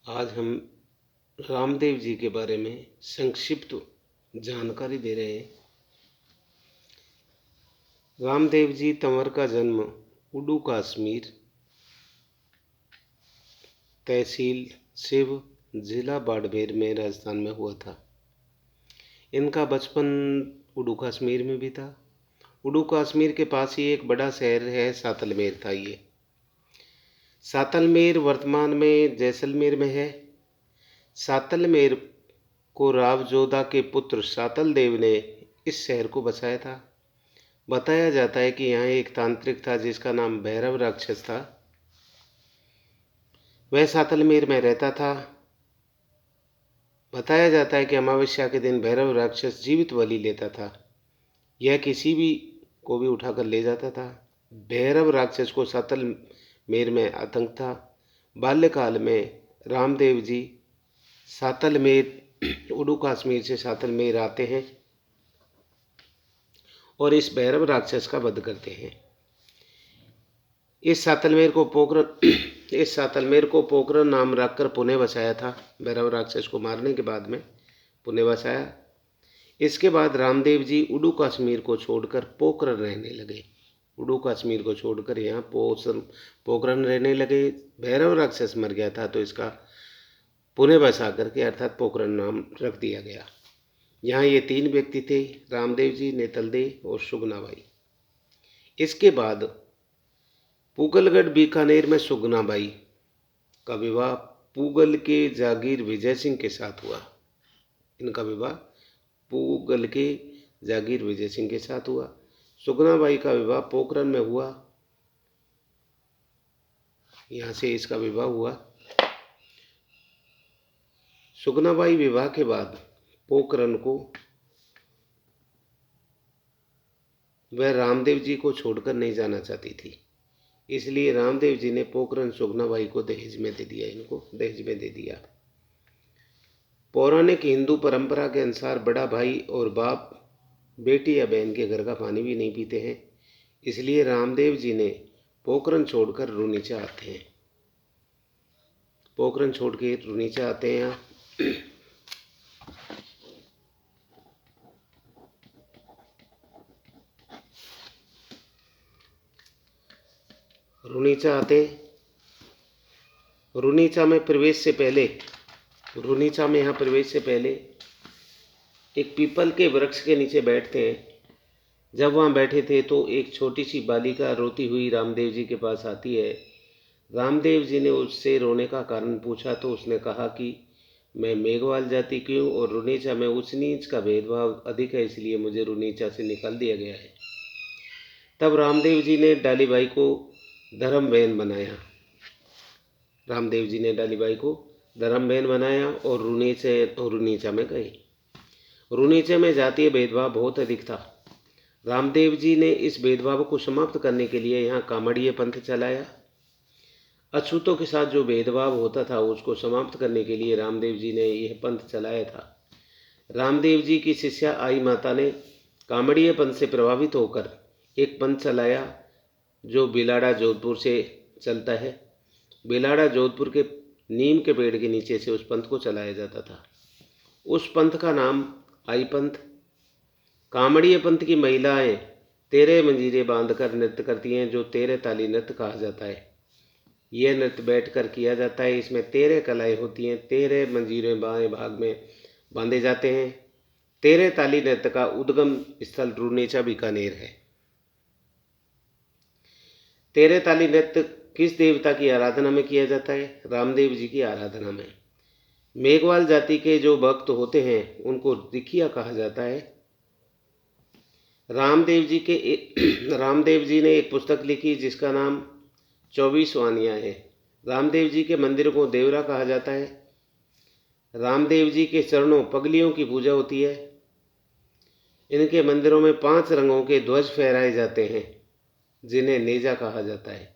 आज हम रामदेव जी के बारे में संक्षिप्त जानकारी दे रहे हैं। रामदेव जी तंवर का जन्म उडू कश्मीर, तहसील शिव, जिला बाड़मेर में राजस्थान में हुआ था। इनका बचपन उडू कश्मीर में भी था। उडू कश्मीर के पास ही एक बड़ा शहर है सातलमेर था। ये सातलमेर वर्तमान में जैसलमेर में है। सातलमेर को राव जोधा के पुत्र सातल देव ने इस शहर को बसाया था। बताया जाता है कि यहाँ एक तांत्रिक था जिसका नाम भैरव राक्षस था। वह सातलमेर में रहता था। बताया जाता है कि अमावस्या के दिन भैरव राक्षस जीवित बलि लेता था। यह किसी भी को भी उठाकर ले जाता था। भैरव राक्षस को सातलमेर में आतंक था। बाल्यकाल में रामदेव जी सातलमेर उडू कश्मीर से सातलमेर आते हैं और इस भैरव राक्षस का वध करते हैं। इस सातलमेर को पोखरण नाम रखकर पुणे बसाया था। भैरव राक्षस को मारने के बाद में पुणे बसाया। इसके बाद रामदेव जी उडू कश्मीर को छोड़कर पोखरण रहने लगे। उडू कश्मीर को छोड़कर यहाँ पोखरण रहने लगे। भैरव राक्षस मर गया था तो इसका पुणे बसा करके अर्थात पोखरण नाम रख दिया गया। यहाँ ये 3 व्यक्ति थे, रामदेव जी, नेतलदेव और सुगनाबाई। इसके बाद पूगलगढ़ बीकानेर में सुगनाबाई का विवाह पूगल के जागीर विजय सिंह के साथ हुआ। इनका विवाह पूगल के जागीर विजय सिंह के साथ हुआ। सुगनाबाई का विवाह पोखरण में हुआ। यहाँ से इसका विवाह हुआ। सुगनाबाई विवाह के बाद पोखरण को वह रामदेव जी को छोड़कर नहीं जाना चाहती थी, इसलिए रामदेव जी ने पोखरण सुगनाबाई को दहेज में दे दिया। इनको दहेज में दे दिया। पौराणिक हिंदू परंपरा के अनुसार बड़ा भाई और बाप बेटी या बहन के घर का पानी भी नहीं पीते हैं, इसलिए रामदेव जी ने पोखरण छोड़कर रुनीचा आते हैं। पोखरण छोड़ के रुनीचा आते हैं। रुनीचा आते। रुनीचा में यहाँ प्रवेश से पहले एक पीपल के वृक्ष के नीचे बैठते हैं। जब वहाँ बैठे थे तो एक छोटी सी बालिका रोती हुई रामदेव जी के पास आती है। रामदेव जी ने उससे रोने का कारण पूछा तो उसने कहा कि मैं मेघवाल जाति की हूँ और रुनीचा में ऊंच नीच का भेदभाव अधिक है, इसलिए मुझे रुनीचा से निकाल दिया गया है। तब रामदेव जी ने डालीबाई को धर्म बहन बनाया। रामदेव जी ने डालीबाई को धर्म बहन बनाया और रुनीचा में गए। रुनीचे में जातीय भेदभाव बहुत अधिक था। रामदेव जी ने इस भेदभाव को समाप्त करने के लिए यहाँ कामड़िए पंथ चलाया। अछूतों के साथ जो भेदभाव होता था उसको समाप्त करने के लिए रामदेव जी ने यह पंथ चलाया था। रामदेव जी की शिष्या आई माता ने कामड़िए पंथ से प्रभावित होकर एक पंथ चलाया जो बिलाड़ा जोधपुर से चलता है। बिलाड़ा जोधपुर के नीम के पेड़ के नीचे से उस पंथ को चलाया जाता था। उस पंथ का नाम आई पंथ। कामड़िए पंथ की महिलाएं 13 मंजीरे बांधकर नृत्य करती हैं जो 13 ताली नृत्य कहा जाता है। यह नृत्य बैठकर किया जाता है। इसमें 13 कलाएं होती हैं। 13 मंजीरे बाएं भाग में बांधे जाते हैं। 13 ताली नृत्य का उद्गम स्थल रुनीचा बीकानेर है। 13 ताली नृत्य किस देवता की आराधना में किया जाता है? रामदेव जी की आराधना में। मेघवाल जाति के जो भक्त होते हैं उनको दिखिया कहा जाता है। रामदेव जी ने एक पुस्तक लिखी जिसका नाम 24 वानियाँ है। रामदेव जी के मंदिर को देवरा कहा जाता है। रामदेव जी के चरणों पगलियों की पूजा होती है। इनके मंदिरों में 5 रंगों के ध्वज फहराए जाते हैं जिन्हें नेजा कहा जाता है।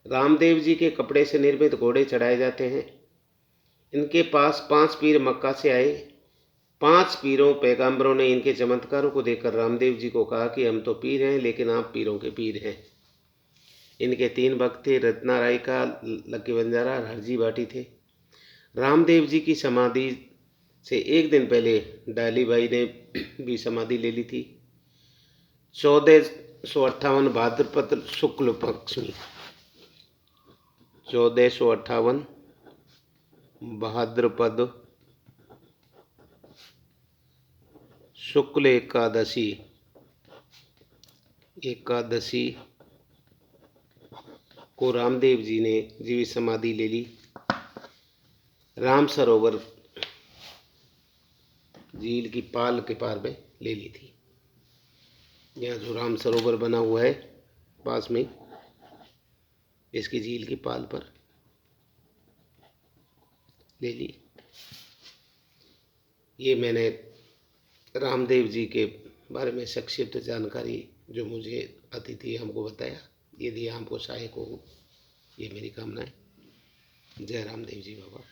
रामदेव जी के कपड़े से निर्मित घोड़े चढ़ाए जाते हैं। इनके पास 5 पीर मक्का से आए। 5 पीरों पैगंबरों ने इनके चमत्कारों को देखकर रामदेव जी को कहा कि हम तो पीर हैं लेकिन आप पीरों के पीर हैं। इनके 3 भक्त थे, रत्ना राय का, लक्की बंजारा और हरजी भाटी थे। रामदेव जी की समाधि से एक दिन पहले डाली बाई ने भी समाधि ले ली थी। 1458 भाद्रपद शुक्ल पक्ष में, 1458 भाद्रपद शुक्ल एकादशी को रामदेव जी ने जीवित समाधि ले ली। राम सरोवर झील की पाल के पार में ले ली थी। यहाँ जो राम सरोवर बना हुआ है पास में, इसकी झील की पाल पर ले ली। ये मैंने रामदेव जी के बारे में संक्षिप्त जानकारी जो मुझे अतिथि हमको बताया, यदि आपको सहायक हो, ये मेरी कामना है। जय रामदेव जी बाबा।